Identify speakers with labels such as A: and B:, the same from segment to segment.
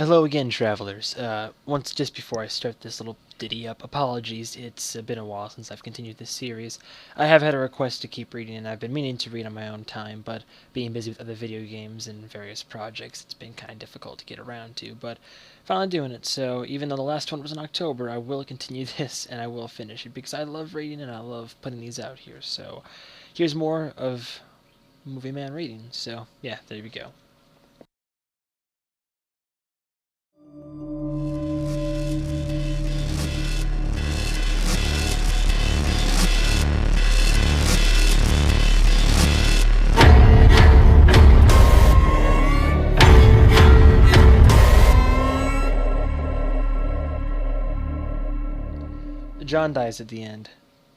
A: Hello again, travelers. Once just before I start this little ditty up, apologies, it's been a while since I've continued this series. I have had a request to keep reading, and I've been meaning to read on my own time, but being busy with other video games and various projects, it's been kind of difficult to get around to, but finally doing it, so even though the last one was in October, I will continue this, and I will finish it, because I love reading and I love putting these out here, so here's more of Movie Man reading, so yeah, there we go. John dies at the end.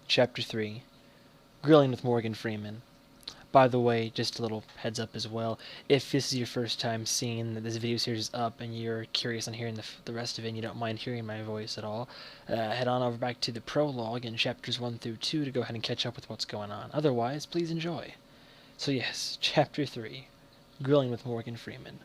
A: Chapter 3. Grilling with Morgan Freeman. By the way, just a little heads up as well, if this is your first time seeing that this video series is up and you're curious on hearing the rest of it and you don't mind hearing my voice at all, head on over back to the prologue in chapters 1 through 2 to go ahead and catch up with what's going on. Otherwise, please enjoy. So yes, Chapter 3. Grilling with Morgan Freeman.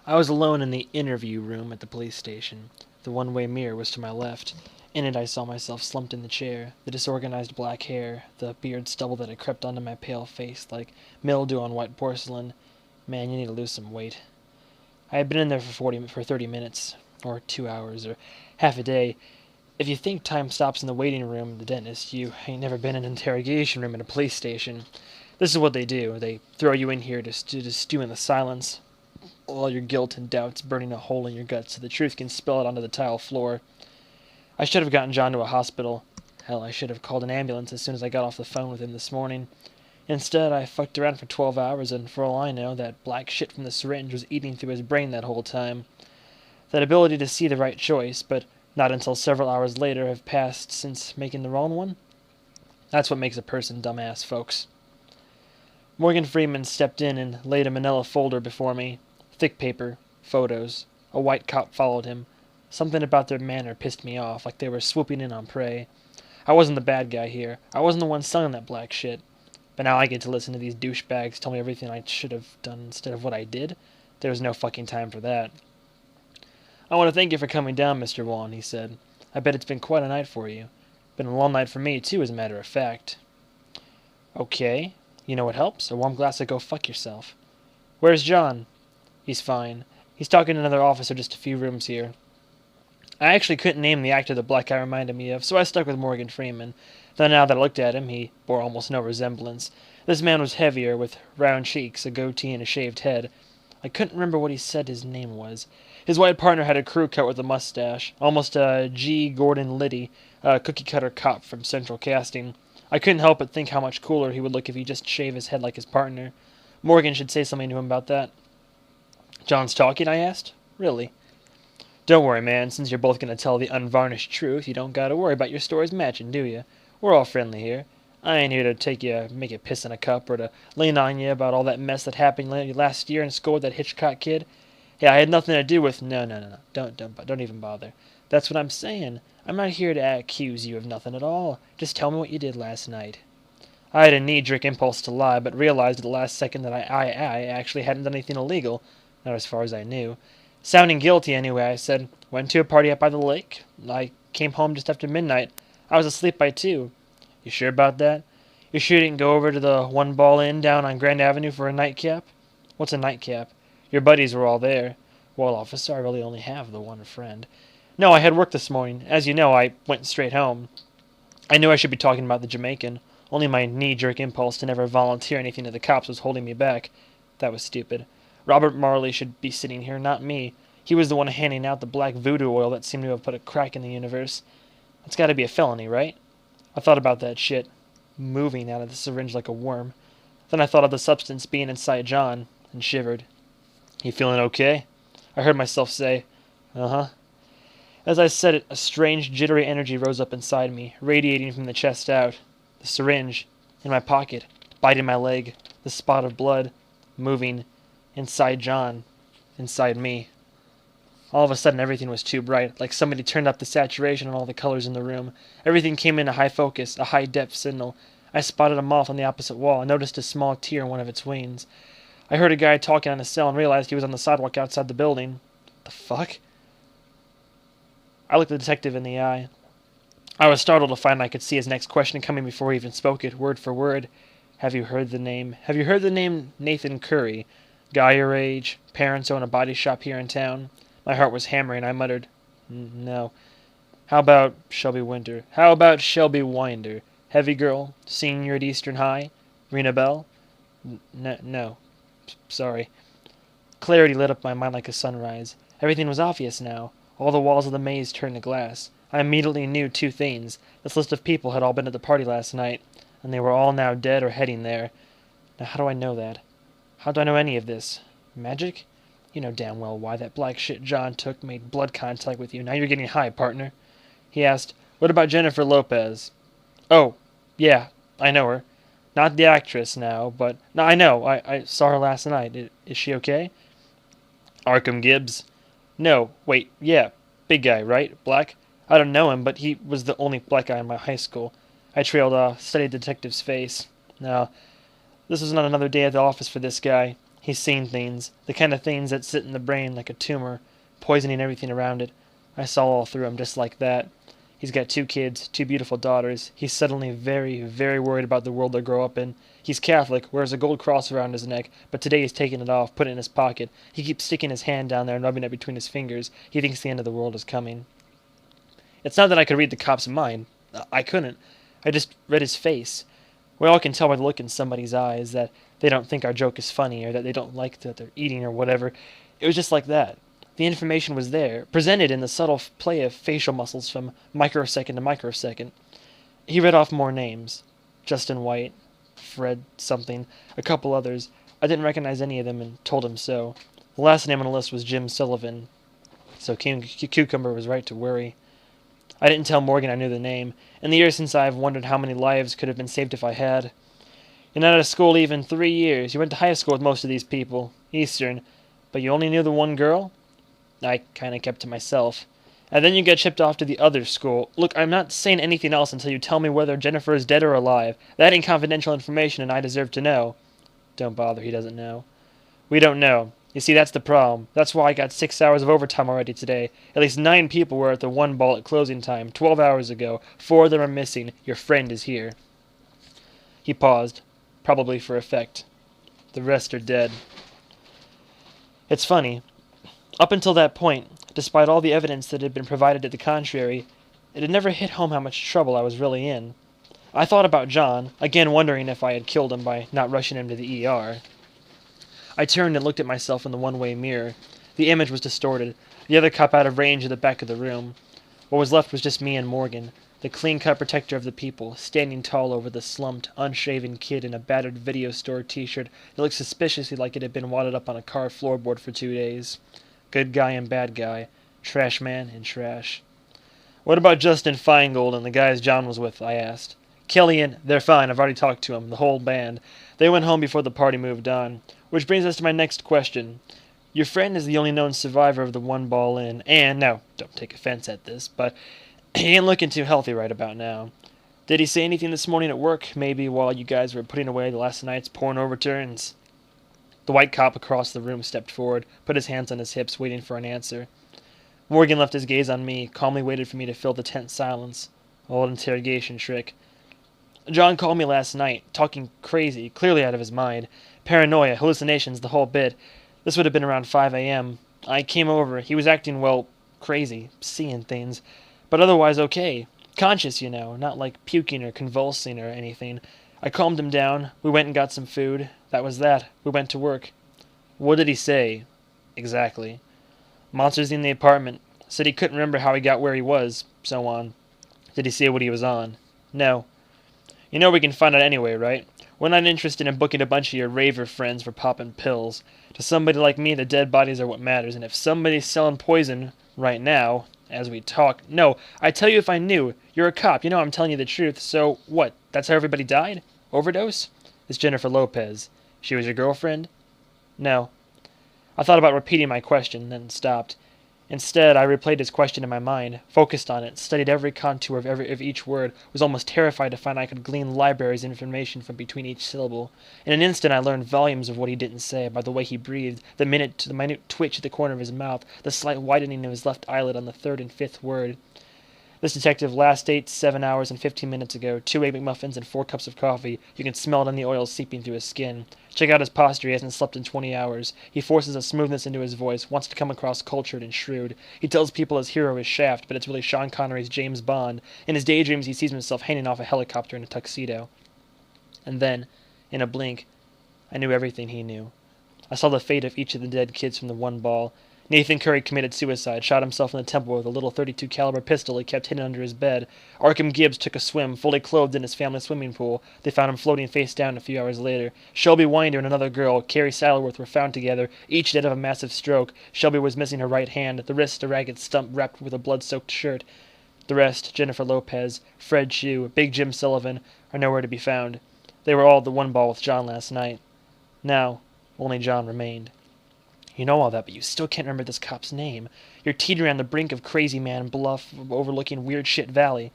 A: I was alone in the interview room at the police station. The one-way mirror was to my left. In it I saw myself slumped in the chair, the disorganized black hair, the beard stubble that had crept onto my pale face like mildew on white porcelain. Man, you need to lose some weight. I had been in there for 30 minutes, or 2 hours, or half a day. If you think time stops in the waiting room at the dentist, you ain't never been in an interrogation room at a police station. This is what they do. They throw you in here to stew in the silence, all your guilt and doubts burning a hole in your gut so the truth can spill out onto the tile floor. I should have gotten John to a hospital. Hell, I should have called an ambulance as soon as I got off the phone with him this morning. Instead, I fucked around for 12 hours, and for all I know, that black shit from the syringe was eating through his brain that whole time. That ability to see the right choice, but not until several hours later have passed since making the wrong one? That's what makes a person dumbass, folks. Morgan Freeman stepped in and laid a manila folder before me. Thick paper, photos. A white cop followed him. Something about their manner pissed me off, like they were swooping in on prey. I wasn't the bad guy here. I wasn't the one selling that black shit. But now I get to listen to these douchebags tell me everything I should have done instead of what I did. There was no fucking time for that. I want to thank you for coming down, Mr. Wan, he said. I bet it's been quite a night for you. Been a long night for me, too, as a matter of fact. Okay. You know what helps? A warm glass of go fuck yourself. Where's John? He's fine. He's talking to another officer just a few rooms here. I actually couldn't name the actor the black guy reminded me of, so I stuck with Morgan Freeman. Though now that I looked at him, he bore almost no resemblance. This man was heavier, with round cheeks, a goatee, and a shaved head. I couldn't remember what he said his name was. His white partner had a crew cut with a mustache, almost a G. Gordon Liddy, a cookie-cutter cop from Central Casting. I couldn't help but think how much cooler he would look if he just shaved his head like his partner. Morgan should say something to him about that. John's talking, I asked. Really? Don't worry, man. Since you're both going to tell the unvarnished truth, you don't got to worry about your stories matching, do you? We're all friendly here. I ain't here to make you piss in a cup, or to lean on you about all that mess that happened last year in school with that Hitchcock kid. Hey, I had nothing to do with... No. Don't even bother. That's what I'm saying. I'm not here to accuse you of nothing at all. Just tell me what you did last night. I had a knee-jerk impulse to lie, but realized at the last second that I actually hadn't done anything illegal. Not as far as I knew. Sounding guilty anyway, I said, went to a party up by the lake. I came home just after midnight. I was asleep by 2. You sure about that? You sure you didn't go over to the One Ball Inn down on Grand Avenue for a nightcap? What's a nightcap? Your buddies were all there. Well, officer, I really only have the one friend. No, I had work this morning. As you know, I went straight home. I knew I should be talking about the Jamaican. Only my knee-jerk impulse to never volunteer anything to the cops was holding me back. That was stupid. Robert Marley should be sitting here, not me. He was the one handing out the black voodoo oil that seemed to have put a crack in the universe. That's got to be a felony, right? I thought about that shit, moving out of the syringe like a worm. Then I thought of the substance being inside John, and shivered. You feeling okay? I heard myself say, uh-huh. As I said it, a strange, jittery energy rose up inside me, radiating from the chest out. The syringe, in my pocket, biting my leg, the spot of blood, moving, inside John, inside me. All of a sudden everything was too bright, like somebody turned up the saturation on all the colors in the room. Everything came into high focus, a high-depth signal. I spotted a moth on the opposite wall and noticed a small tear in one of its wings. I heard a guy talking on his cell and realized he was on the sidewalk outside the building. The fuck? I looked the detective in the eye. I was startled to find I could see his next question coming before he even spoke it, word for word. Have you heard the name Nathan Curry? Guy your age, parents own a body shop here in town? My heart was hammering. I muttered, No. How about Shelby Winter? How about Shelby Winder? Heavy girl, senior at Eastern High? Ring a bell? No. Sorry. Clarity lit up my mind like a sunrise. Everything was obvious now. All the walls of the maze turned to glass. I immediately knew two things. This list of people had all been at the party last night, and they were all now dead or heading there. Now how do I know that? How do I know any of this? Magic? You know damn well why that black shit John took made blood contact with you. Now you're getting high, partner. He asked, What about Jennifer Lopez? Oh, yeah, I know her. Not the actress now, but... No, I know. I saw her last night. Is she okay? Arkham Gibbs. No, wait, yeah. Big guy, right? Black? I don't know him, but he was the only black guy in my high school. I trailed off, studied the detective's face. No, this was not another day at the office for this guy. He's seen things. The kind of things that sit in the brain like a tumor, poisoning everything around it. I saw all through him just like that. He's got 2 kids, 2 beautiful daughters. He's suddenly very, very worried about the world they'll grow up in. He's Catholic, wears a gold cross around his neck, but today he's taking it off, put it in his pocket. He keeps sticking his hand down there and rubbing it between his fingers. He thinks the end of the world is coming. It's not that I could read the cop's mind. I couldn't. I just read his face. We all can tell by the look in somebody's eyes that they don't think our joke is funny or that they don't like that they're eating or whatever. It was just like that. The information was there, presented in the subtle play of facial muscles from microsecond to microsecond. He read off more names. Justin White, Fred something, a couple others. I didn't recognize any of them and told him so. The last name on the list was Jim Sullivan. So King Cucumber was right to worry. I didn't tell Morgan I knew the name. In the years since I've wondered how many lives could have been saved if I had. You're not out of school even 3 years. You went to high school with most of these people. Eastern. But you only knew the one girl? I kind of kept to myself. And then you get shipped off to the other school. Look, I'm not saying anything else until you tell me whether Jennifer is dead or alive. That ain't confidential information, and I deserve to know. Don't bother, he doesn't know. We don't know. You see, that's the problem. That's why I got 6 hours of overtime already today. At least 9 people were at the one ball at closing time, 12 hours ago. 4 of them are missing. Your friend is here. He paused, probably for effect. The rest are dead. It's funny. Up until that point, despite all the evidence that had been provided to the contrary, it had never hit home how much trouble I was really in. I thought about John, again wondering if I had killed him by not rushing him to the ER. I turned and looked at myself in the one-way mirror. The image was distorted, the other cop out of range at the back of the room. What was left was just me and Morgan, the clean-cut protector of the people, standing tall over the slumped, unshaven kid in a battered video store t-shirt that looked suspiciously like it had been wadded up on a car floorboard for 2 days. Good guy and bad guy. Trash man and trash. What about Justin Feingold and the guys John was with? I asked. Killian, they're fine. I've already talked to them, the whole band. They went home before the party moved on. Which brings us to my next question. Your friend is the only known survivor of the one ball in, and, now, don't take offense at this, but he ain't looking too healthy right about now. Did he say anything this morning at work, maybe while you guys were putting away the last night's porno returns? The white cop across the room stepped forward, put his hands on his hips, waiting for an answer. Morgan left his gaze on me, calmly waited for me to fill the tense silence. Old interrogation trick. John called me last night, talking crazy, clearly out of his mind. Paranoia, hallucinations, the whole bit. This would have been around 5 a.m. I came over. He was acting, well, crazy, seeing things. But otherwise okay. Conscious, you know, not like puking or convulsing or anything. I calmed him down. We went and got some food. That was that. We went to work. What did he say? Exactly. Monsters in the apartment. Said he couldn't remember how he got where he was. So on. Did he say what he was on? No. You know we can find out anyway, right? We're not interested in booking a bunch of your raver friends for popping pills. To somebody like me, the dead bodies are what matters, and if somebody's selling poison right now, as we talk... No, I tell you if I knew. You're a cop. You know I'm telling you the truth. So, what? That's how everybody died? Overdose? It's Jennifer Lopez. She was your girlfriend? No. I thought about repeating my question, then stopped. Instead, I replayed his question in my mind, focused on it, studied every contour of each word, was almost terrified to find I could glean libraries of information from between each syllable. In an instant I learned volumes of what he didn't say, by the way he breathed, the minute twitch at the corner of his mouth, the slight widening of his left eyelid on the third and fifth word. This detective last ate 7 hours and 15 minutes ago, 2 egg McMuffins and 4 cups of coffee. You can smell it on the oil seeping through his skin. Check out his posture, he hasn't slept in 20 hours. He forces a smoothness into his voice, wants to come across cultured and shrewd. He tells people his hero is Shaft, but it's really Sean Connery's James Bond. In his daydreams he sees himself hanging off a helicopter in a tuxedo. And then, in a blink, I knew everything he knew. I saw the fate of each of the dead kids from the one ball. Nathan Curry committed suicide, shot himself in the temple with a little .32 caliber pistol he kept hidden under his bed. Arkham Gibbs took a swim, fully clothed in his family swimming pool. They found him floating face down a few hours later. Shelby Winder and another girl, Carrie Saddleworth, were found together, each dead of a massive stroke. Shelby was missing her right hand, the wrist a ragged stump wrapped with a blood-soaked shirt. The rest, Jennifer Lopez, Fred Shue, Big Jim Sullivan, are nowhere to be found. They were all at the one ball with John last night. Now, only John remained. You know all that, but you still can't remember this cop's name. You're teetering on the brink of Crazy Man Bluff, overlooking Weird Shit Valley.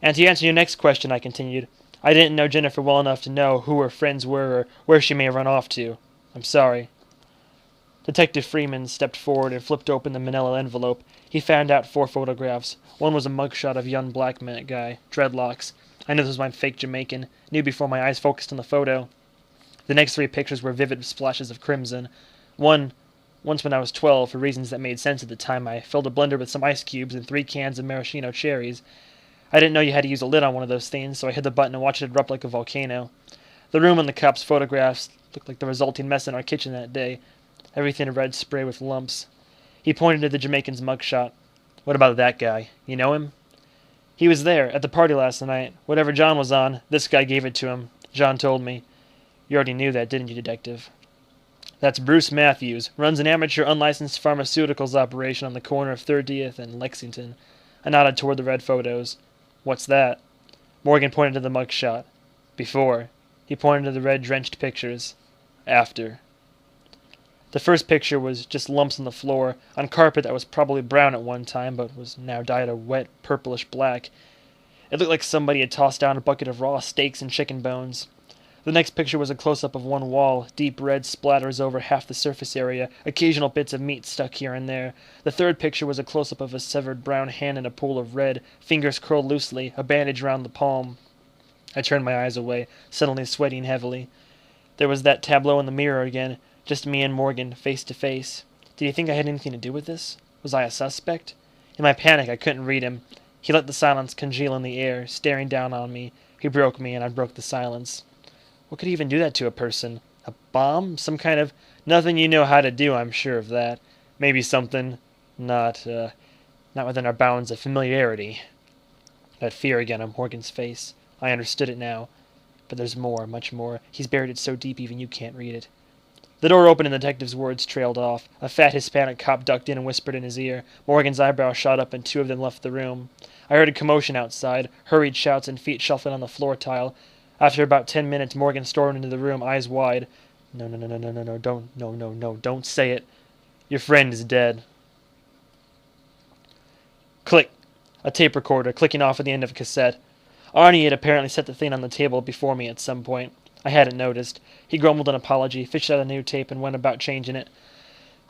A: And to answer your next question, I continued, I didn't know Jennifer well enough to know who her friends were or where she may have run off to. I'm sorry. Detective Freeman stepped forward and flipped open the manila envelope. He found out 4 photographs. One was a mugshot of young black guy, dreadlocks. I knew this was my fake Jamaican, knew before my eyes focused on the photo. The next 3 pictures were vivid splashes of crimson. Once when I was 12, for reasons that made sense at the time, I filled a blender with some ice cubes and 3 cans of maraschino cherries. I didn't know you had to use a lid on one of those things, so I hit the button and watched it erupt like a volcano. The room on the cop's photographs looked like the resulting mess in our kitchen that day. Everything a red spray with lumps. He pointed to the Jamaican's mugshot. What about that guy? You know him? He was there, at the party last night. Whatever John was on, this guy gave it to him. John told me. You already knew that, didn't you, Detective? That's Bruce Matthews, runs an amateur unlicensed pharmaceuticals operation on the corner of 30th and Lexington. I nodded toward the red photos. What's that? Morgan pointed to the mugshot. Before. He pointed to the red-drenched pictures. After. The first picture was just lumps on the floor, on carpet that was probably brown at one time, but was now dyed a wet, purplish black. It looked like somebody had tossed down a bucket of raw steaks and chicken bones. The next picture was a close-up of one wall, deep red splatters over half the surface area, occasional bits of meat stuck here and there. The third picture was a close-up of a severed brown hand in a pool of red, fingers curled loosely, a bandage round the palm. I turned my eyes away, suddenly sweating heavily. There was that tableau in the mirror again, just me and Morgan, face to face. Did he think I had anything to do with this? Was I a suspect? In my panic, I couldn't read him. He let the silence congeal in the air, staring down on me. He broke me, and I broke the silence. What could even do that to a person? A bomb? Some kind of... Nothing you know how to do, I'm sure of that. Maybe something... Not within our bounds of familiarity. That fear again on Morgan's face. I understood it now. But there's more, much more. He's buried it so deep even you can't read it. The door opened and the detective's words trailed off. A fat Hispanic cop ducked in and whispered in his ear. Morgan's eyebrows shot up and 2 of them left the room. I heard a commotion outside, hurried shouts and feet shuffling on the floor tile. After about 10 minutes, Morgan stormed into the room, eyes wide. No, don't say it. Your friend is dead. Click. A tape recorder, clicking off at the end of a cassette. Arnie had apparently set the thing on the table before me at some point. I hadn't noticed. He grumbled an apology, fished out a new tape, and went about changing it.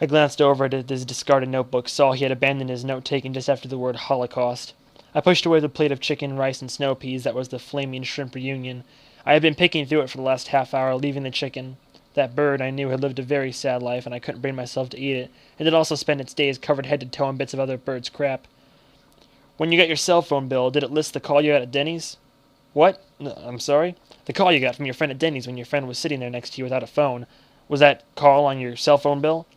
A: I glanced over at his discarded notebook, saw he had abandoned his note-taking just after the word Holocaust. I pushed away the plate of chicken, rice, and snow peas that was the flaming shrimp reunion. I had been picking through it for the last half hour, leaving the chicken. That bird, I knew, had lived a very sad life, and I couldn't bring myself to eat it. It had also spent its days covered head to toe in bits of other birds' crap. When you got your cell phone bill, did it list the call you had at Denny's? What? I'm sorry? The call you got from your friend at Denny's when your friend was sitting there next to you without a phone. Was that call on your cell phone bill?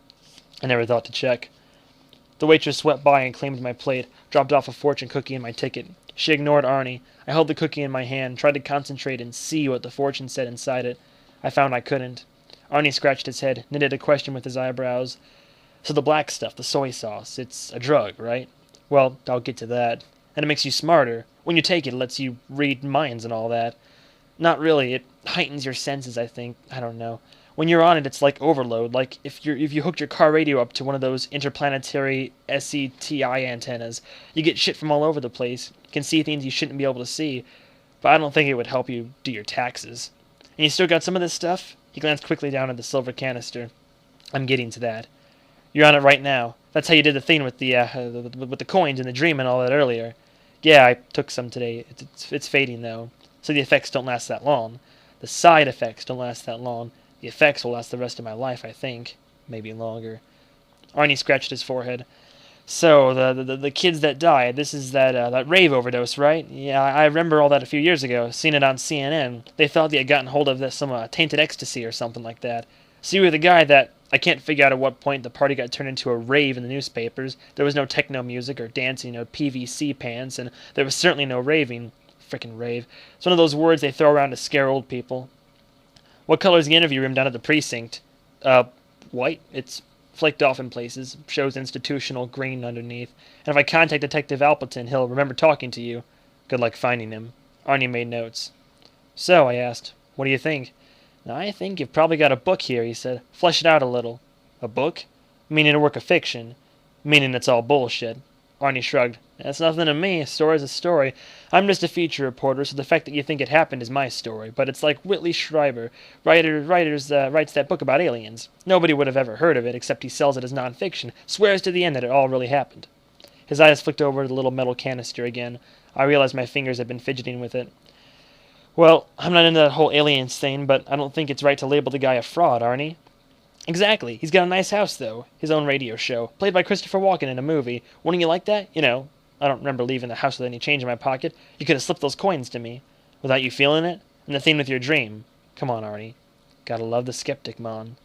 A: I never thought to check. The waitress swept by and claimed my plate, dropped off a fortune cookie and my ticket. She ignored Arnie. I held the cookie in my hand, tried to concentrate and see what the fortune said inside it. I found I couldn't. Arnie scratched his head, knitted a question with his eyebrows. So the black stuff, the soy sauce, it's a drug, right? Well, I'll get to that. And it makes you smarter. When you take it, it lets you read minds and all that. Not really. It heightens your senses, I think. I don't know. When you're on it, it's like overload. Like if you hooked your car radio up to one of those interplanetary SETI antennas, you get shit from all over the place. You can see things you shouldn't be able to see, but I don't think it would help you do your taxes. And you still got some of this stuff? He glanced quickly down at the silver canister. I'm getting to that. You're on it right now. That's how you did the thing with the coins and the dream and all that earlier. Yeah, I took some today. It's fading though, so the effects don't last that long. The side effects don't last that long. The effects will last the rest of my life, I think, maybe longer. Arnie scratched his forehead. So the kids that died. This is that rave overdose, right? Yeah, I remember all that a few years ago. Seen it on CNN. They thought they had gotten hold of some tainted ecstasy or something like that. So you were the guy that I can't figure out at what point the party got turned into a rave in the newspapers. There was no techno music or dancing, no PVC pants, and there was certainly no raving. Frickin' rave. It's one of those words they throw around to scare old people. What color's the interview room down at the precinct? White. It's flaked off in places. Shows institutional green underneath. And if I contact Detective Appleton, he'll remember talking to you. Good luck finding him. Arnie made notes. So, I asked, what do you think? I think you've probably got a book here, he said. Flesh it out a little. A book? Meaning a work of fiction. Meaning it's all bullshit. Arnie shrugged. That's nothing to me. A story's a story. I'm just a feature reporter, so the fact that you think it happened is my story. But it's like Whitley Schreiber, writes that book about aliens. Nobody would have ever heard of it, except he sells it as nonfiction. Swears to the end that it all really happened. His eyes flicked over to the little metal canister again. I realized my fingers had been fidgeting with it. Well, I'm not into that whole aliens thing, but I don't think it's right to label the guy a fraud, Arnie. Exactly. He's got a nice house, though. His own radio show. Played by Christopher Walken in a movie. Wouldn't you like that? You know, I don't remember leaving the house with any change in my pocket. You could have slipped those coins to me. Without you feeling it? And the thing with your dream. Come on, Arnie. Gotta love the skeptic, Mon.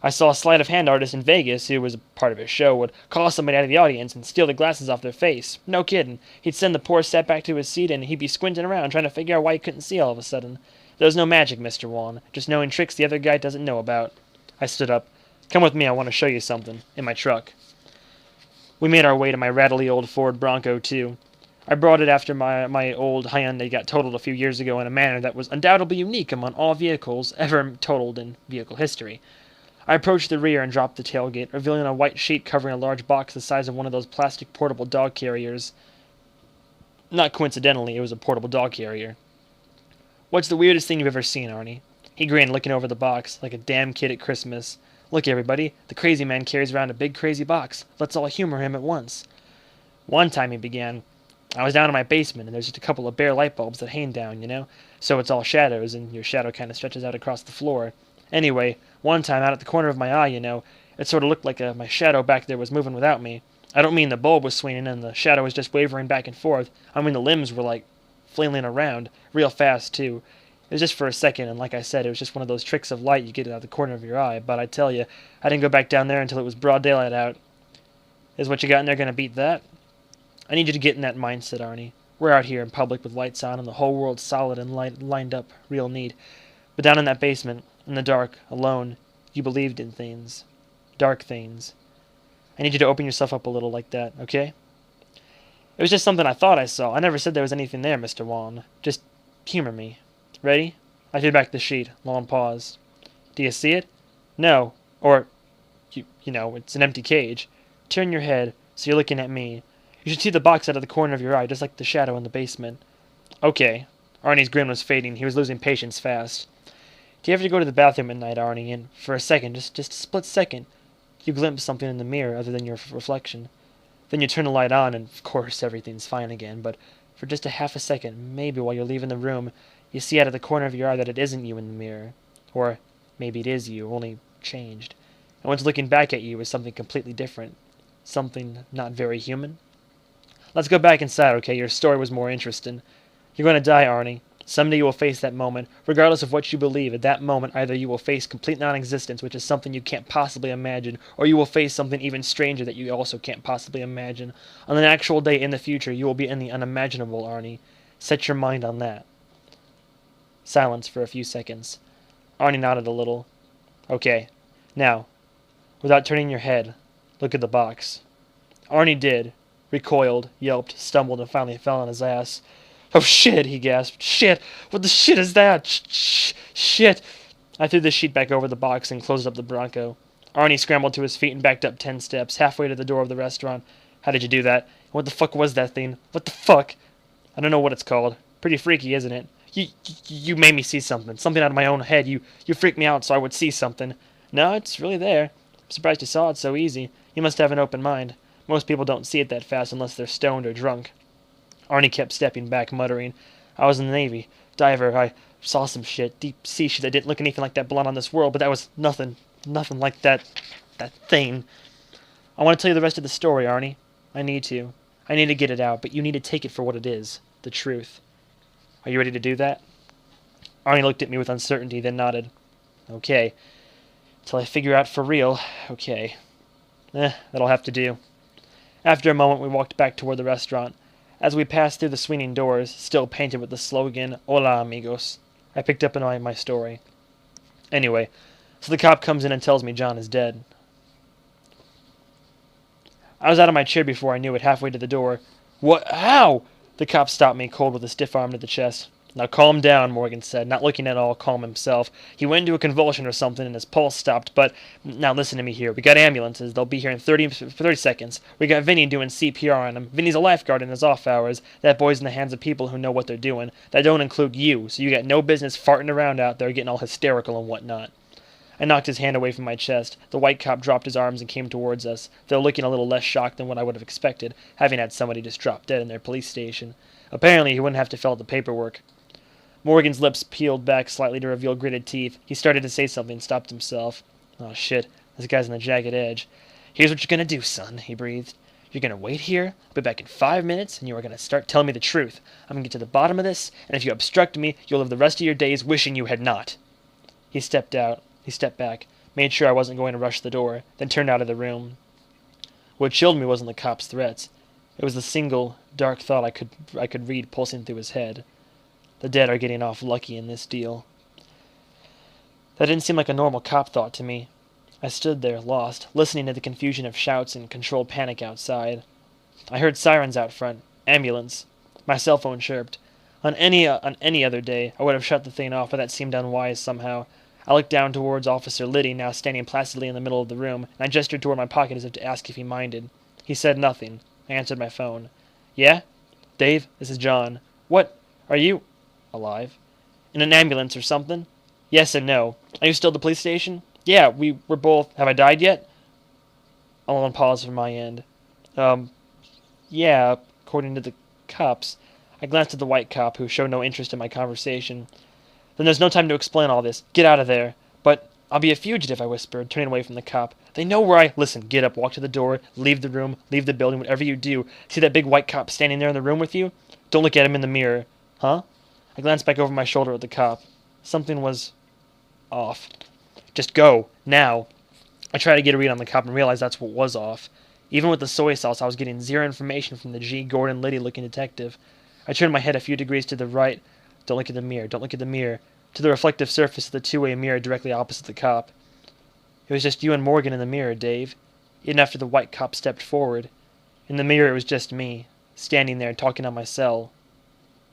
A: I saw a sleight of hand artist in Vegas who was a part of his show would call somebody out of the audience and steal the glasses off their face. No kidding. He'd send the poor sap back to his seat and he'd be squinting around trying to figure out why he couldn't see all of a sudden. There was no magic, Mr. Wan. Just knowing tricks the other guy doesn't know about. I stood up. Come with me, I want to show you something. In my truck. We made our way to my rattly old Ford Bronco, too. I brought it after my old Hyundai got totaled a few years ago in a manner that was undoubtedly unique among all vehicles ever totaled in vehicle history. I approached the rear and dropped the tailgate, revealing a white sheet covering a large box the size of one of those plastic portable dog carriers. Not coincidentally, it was a portable dog carrier. What's the weirdest thing you've ever seen, Arnie? He grinned, looking over the box, like a damn kid at Christmas. Look, everybody, the crazy man carries around a big crazy box. Let's all humor him at once. One time, he began, I was down in my basement, and there's just a couple of bare light bulbs that hang down, you know? So it's all shadows, and your shadow kind of stretches out across the floor. Anyway, one time, out at the corner of my eye, you know, it sort of looked like my shadow back there was moving without me. I don't mean the bulb was swinging and the shadow was just wavering back and forth. I mean the limbs were, like, flailing around, real fast, too. It was just for a second, and like I said, it was just one of those tricks of light you get out of the corner of your eye. But I tell you, I didn't go back down there until it was broad daylight out. Is what you got in there going to beat that? I need you to get in that mindset, Arnie. We're out here in public with lights on and the whole world's solid and lined up, real neat. But down in that basement, in the dark, alone, you believed in things. Dark things. I need you to open yourself up a little like that, okay? It was just something I thought I saw. I never said there was anything there, Mr. Wan. Just humor me. Ready? I threw back the sheet. Long pause. Do you see it? No. Or, you know, it's an empty cage. Turn your head so you're looking at me. You should see the box out of the corner of your eye, just like the shadow in the basement. Okay. Arnie's grin was fading. He was losing patience fast. Do you ever go to the bathroom at night, Arnie, and for a second, just a split second, you glimpse something in the mirror other than your reflection? Then you turn the light on, and of course everything's fine again, but for just a half a second, maybe while you're leaving the room, you see out of the corner of your eye that it isn't you in the mirror. Or maybe it is you, only changed. And what's looking back at you is something completely different. Something not very human. Let's go back inside, okay? Your story was more interesting. You're going to die, Arnie. Someday you will face that moment. Regardless of what you believe, at that moment either you will face complete non-existence, which is something you can't possibly imagine, or you will face something even stranger that you also can't possibly imagine. On an actual day in the future, you will be in the unimaginable, Arnie. Set your mind on that. Silence for a few seconds. Arnie nodded a little. Okay. Now, without turning your head, look at the box. Arnie did. Recoiled, yelped, stumbled, and finally fell on his ass. Oh, shit, he gasped. Shit! What the shit is that? Shit! I threw the sheet back over the box and closed up the Bronco. Arnie scrambled to his feet and backed up 10 steps, halfway to the door of the restaurant. How did you do that? What the fuck was that thing? What the fuck? I don't know what it's called. Pretty freaky, isn't it? You made me see something. Something out of my own head. You freaked me out so I would see something. No, it's really there. I'm surprised you saw it so easy. You must have an open mind. Most people don't see it that fast unless they're stoned or drunk. Arnie kept stepping back, muttering. I was in the Navy. Diver. I saw some shit. Deep sea shit that didn't look anything like that belonged on this world, but that was nothing. Nothing like that thing. I want to tell you the rest of the story, Arnie. I need to. I need to get it out, but you need to take it for what it is. The truth. Are you ready to do that? Arnie looked at me with uncertainty, then nodded. Okay. Till I figure out for real. Okay. That'll have to do. After a moment, we walked back toward the restaurant. As we passed through the swinging doors, still painted with the slogan, Hola, amigos, I picked up on my story. Anyway, so the cop comes in and tells me John is dead. I was out of my chair before I knew it, halfway to the door. What? How? The cop stopped me, cold with a stiff arm to the chest. Now calm down, Morgan said, not looking at all calm himself. He went into a convulsion or something and his pulse stopped, but... Now listen to me here. We got ambulances. They'll be here in 30 seconds. We got Vinny doing CPR on him. Vinny's a lifeguard in his off hours. That boy's in the hands of people who know what they're doing. That don't include you, so you got no business farting around out there getting all hysterical and whatnot. I knocked his hand away from my chest. The white cop dropped his arms and came towards us, though looking a little less shocked than what I would have expected, having had somebody just drop dead in their police station. Apparently, he wouldn't have to fill out the paperwork. Morgan's lips peeled back slightly to reveal gritted teeth. He started to say something and stopped himself. Oh, shit. This guy's on the jagged edge. Here's what you're gonna do, son, he breathed. You're gonna wait here. I'll be back in 5 minutes, and you are gonna start telling me the truth. I'm gonna get to the bottom of this, and if you obstruct me, you'll live the rest of your days wishing you had not. He stepped back, made sure I wasn't going to rush the door, then turned out of the room. What chilled me wasn't the cop's threats. It was the single, dark thought I could read pulsing through his head. The dead are getting off lucky in this deal. That didn't seem like a normal cop thought to me. I stood there, lost, listening to the confusion of shouts and controlled panic outside. I heard sirens out front. Ambulance. My cell phone chirped. On any other day, I would have shut the thing off, but that seemed unwise somehow. I looked down towards Officer Liddy, now standing placidly in the middle of the room, and I gestured toward my pocket as if to ask if he minded. He said nothing. I answered my phone. Yeah? Dave, this is John. What? Are you... alive? In an ambulance or something? Yes and no. Are you still at the police station? Yeah, we're both... Have I died yet? A long pause from my end. Yeah, according to the cops. I glanced at the white cop, who showed no interest in my conversation. Then there's no time to explain all this. Get out of there. But I'll be a fugitive, I whispered, turning away from the cop. They know where I... Listen, get up, walk to the door, leave the room, leave the building, whatever you do. See that big white cop standing there in the room with you? Don't look at him in the mirror. Huh? I glanced back over my shoulder at the cop. Something was... off. Just go. Now. I tried to get a read on the cop and realized that's what was off. Even with the soy sauce, I was getting zero information from the G. Gordon Liddy-looking detective. I turned my head a few degrees to the right. Don't look at the mirror. Don't look at the mirror. To the reflective surface of the two-way mirror directly opposite the cop. It was just you and Morgan in the mirror, Dave. Even after the white cop stepped forward. In the mirror, it was just me, standing there talking on my cell.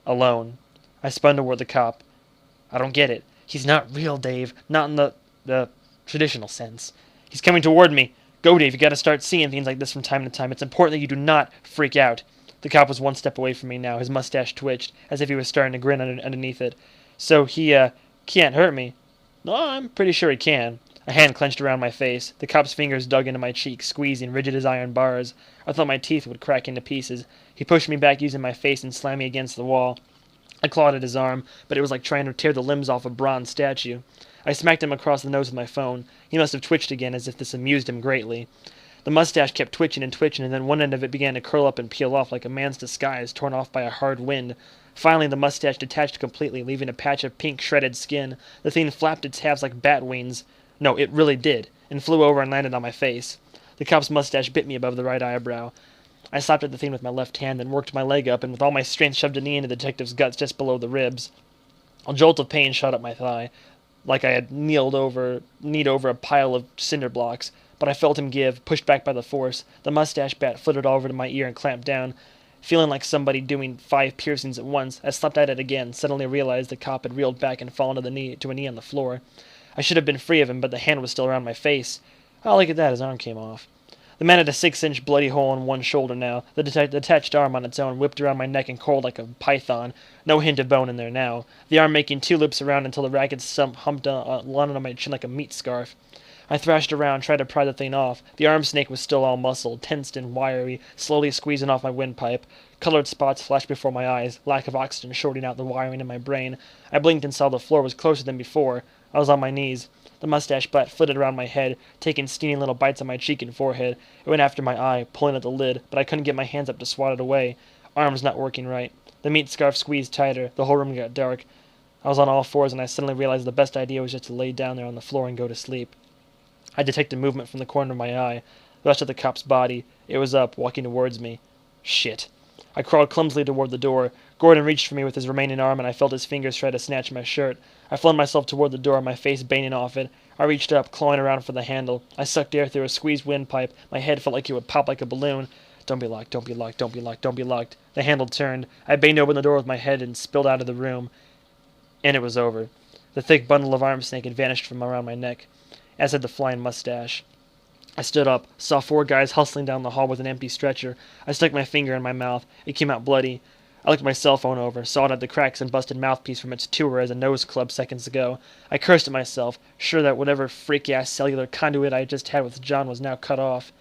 A: Alone. I spun toward the cop. I don't get it. He's not real, Dave. Not in the traditional sense. He's coming toward me. Go, Dave. You gotta start seeing things like this from time to time. It's important that you do not freak out. The cop was one step away from me now. His mustache twitched, as if he was starting to grin underneath it. So he, can't hurt me. No, I'm pretty sure he can. A hand clenched around my face. The cop's fingers dug into my cheek, squeezing, rigid as iron bars. I thought my teeth would crack into pieces. He pushed me back using my face and slammed me against the wall. I clawed at his arm, but it was like trying to tear the limbs off a bronze statue. I smacked him across the nose with my phone. He must have twitched again, as if this amused him greatly. The mustache kept twitching, and then one end of it began to curl up and peel off like a man's disguise torn off by a hard wind. Finally, the mustache detached completely, leaving a patch of pink shredded skin. The thing flapped its halves like bat wings. No, it really did, and flew over and landed on my face. The cop's mustache bit me above the right eyebrow. I slapped at the thing with my left hand, then worked my leg up, and with all my strength shoved a knee into the detective's guts just below the ribs. A jolt of pain shot up my thigh, like I had kneed over a pile of cinder blocks, but I felt him give, pushed back by the force. The mustache bat flitted all over to my ear and clamped down. Feeling like somebody doing 5 piercings at once, I slapped at it again, suddenly realized the cop had reeled back and fallen to a knee on the floor. I should have been free of him, but the hand was still around my face. Oh, look at that, his arm came off. The man had a 6-inch bloody hole in one shoulder now. The detached arm on its own whipped around my neck and coiled like a python. No hint of bone in there now. The arm making 2 loops around until the ragged stump humped landed on my chin like a meat scarf. I thrashed around, tried to pry the thing off. The arm snake was still all muscle, tensed and wiry, slowly squeezing off my windpipe. Colored spots flashed before my eyes, lack of oxygen shorting out the wiring in my brain. I blinked and saw the floor was closer than before. I was on my knees. The mustache butt flitted around my head, taking stinging little bites on my cheek and forehead. It went after my eye, pulling at the lid, but I couldn't get my hands up to swat it away. Arms not working right. The meat scarf squeezed tighter. The whole room got dark. I was on all fours, and I suddenly realized the best idea was just to lay down there on the floor and go to sleep. I detected movement from the corner of my eye. The rest of the cop's body. It was up, walking towards me. Shit. I crawled clumsily toward the door. Gordon reached for me with his remaining arm, and I felt his fingers try to snatch my shirt. I flung myself toward the door, my face banging off it. I reached up, clawing around for the handle. I sucked air through a squeezed windpipe. My head felt like it would pop like a balloon. Don't be locked, don't be locked, don't be locked, don't be locked. The handle turned. I banged open the door with my head and spilled out of the room. And it was over. The thick bundle of arm snake had vanished from around my neck, as had the flying mustache. I stood up, saw 4 guys hustling down the hall with an empty stretcher. I stuck my finger in my mouth. It came out bloody. I looked my cell phone over, saw it had the cracks and busted mouthpiece from its tour as a nose club seconds ago. I cursed at myself, sure that whatever freaky-ass cellular conduit I just had with John was now cut off.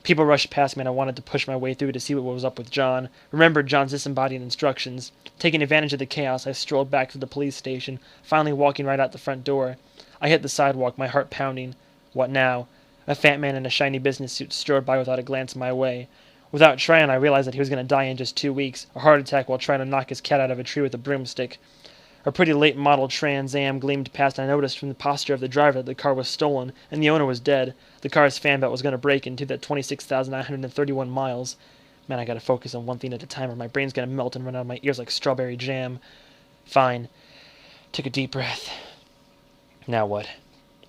A: People rushed past me, and I wanted to push my way through to see what was up with John. Remembered John's disembodied instructions. Taking advantage of the chaos, I strolled back to the police station, finally walking right out the front door. I hit the sidewalk, my heart pounding. What now? A fat man in a shiny business suit strode by without a glance my way. Without trying, I realized that he was going to die in just 2 weeks, a heart attack while trying to knock his cat out of a tree with a broomstick. A pretty late-model Trans Am gleamed past, and I noticed from the posture of the driver that the car was stolen, and the owner was dead. The car's fan belt was going to break into that 26,931 miles. Man, I gotta focus on one thing at a time, or my brain's going to melt and run out of my ears like strawberry jam. Fine. Took a deep breath. Now what?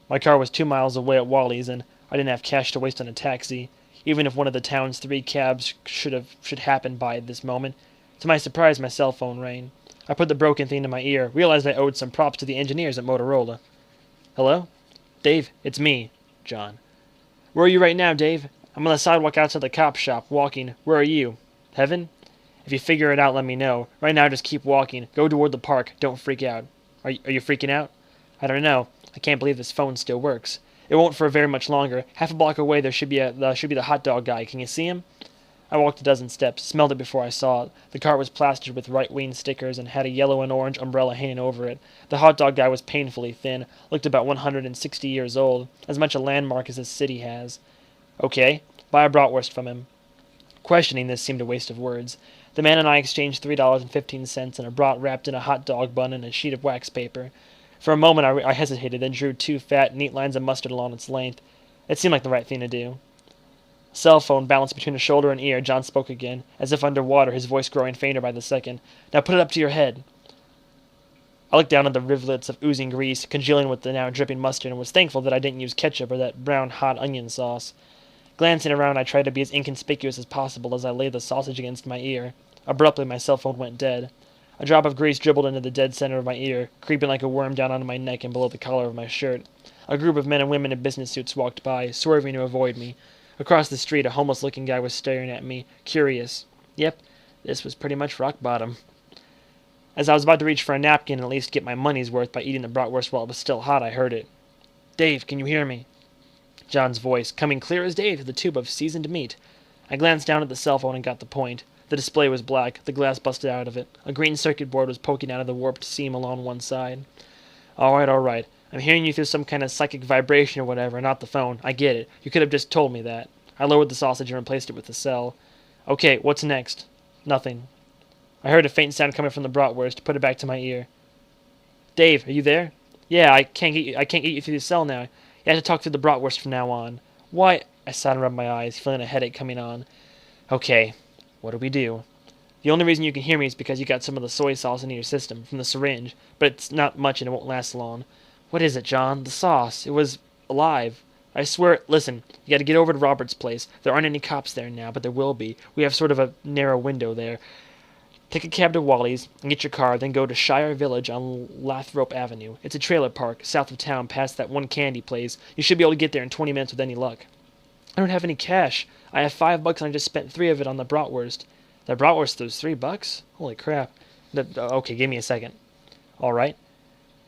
A: My car was 2 miles away at Wally's, and I didn't have cash to waste on a taxi, even if one of the town's 3 cabs should happen by this moment. To my surprise, my cell phone rang. I put the broken thing to my ear, realized I owed some props to the engineers at Motorola. Hello? Dave, it's me. John. Where are you right now, Dave? I'm on the sidewalk outside the cop shop, walking. Where are you? Heaven? If you figure it out, let me know. Right now, just keep walking. Go toward the park. Don't freak out. Are you freaking out? I don't know. I can't believe this phone still works. It won't for very much longer. Half a block away, there should be the hot dog guy. Can you see him? I walked a dozen steps, smelled it before I saw it. The cart was plastered with right wing stickers and had a yellow and orange umbrella hanging over it. The hot dog guy was painfully thin, looked about 160 years old, as much a landmark as this city has. Okay, buy a bratwurst from him. Questioning this seemed a waste of words. The man and I exchanged $3.15 and a brat wrapped in a hot dog bun and a sheet of wax paper. For a moment I hesitated, then drew 2 fat, neat lines of mustard along its length. It seemed like the right thing to do. Cell phone balanced between a shoulder and ear, John spoke again, as if under water, his voice growing fainter by the second. Now put it up to your head. I looked down at the rivulets of oozing grease, congealing with the now dripping mustard, and was thankful that I didn't use ketchup or that brown hot onion sauce. Glancing around, I tried to be as inconspicuous as possible as I laid the sausage against my ear. Abruptly, my cell phone went dead. A drop of grease dribbled into the dead center of my ear, creeping like a worm down onto my neck and below the collar of my shirt. A group of men and women in business suits walked by, swerving to avoid me. Across the street, a homeless-looking guy was staring at me, curious. Yep, this was pretty much rock bottom. As I was about to reach for a napkin and at least get my money's worth by eating the bratwurst while it was still hot, I heard it. Dave, can you hear me? John's voice, coming clear as day through the tube of seasoned meat. I glanced down at the cell phone and got the point. The display was black, the glass busted out of it. A green circuit board was poking out of the warped seam along one side. All right. I'm hearing you through some kind of psychic vibration or whatever, not the phone. I get it. You could have just told me that. I lowered the sausage and replaced it with the cell. Okay, what's next? Nothing. I heard a faint sound coming from the bratwurst, put it back to my ear. Dave, are you there? Yeah, I can't get you through the cell now. You have to talk through the bratwurst from now on. Why? I sat and rubbed my eyes, feeling a headache coming on. Okay, what do we do? The only reason you can hear me is because you got some of the soy sauce into your system, from the syringe, but it's not much and it won't last long. What is it, John? The sauce. It was alive. I swear, listen, you gotta get over to Robert's place. There aren't any cops there now, but there will be. We have sort of a narrow window there. Take a cab to Wally's and get your car, then go to Shire Village on Lathrop Avenue. It's a trailer park, south of town, past that one candy place. You should be able to get there in 20 minutes with any luck. I don't have any cash. I have $5 and I just spent 3 of it on the bratwurst. The bratwurst was $3? Holy crap. Okay, give me a second. Alright.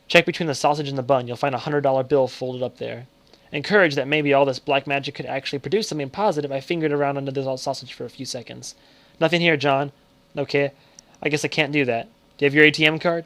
A: Check between the sausage and the bun. You'll find a $100 bill folded up there. Encouraged that maybe all this black magic could actually produce something positive, I fingered around under the sausage for a few seconds. Nothing here, John. Okay. I guess I can't do that. Do you have your ATM card?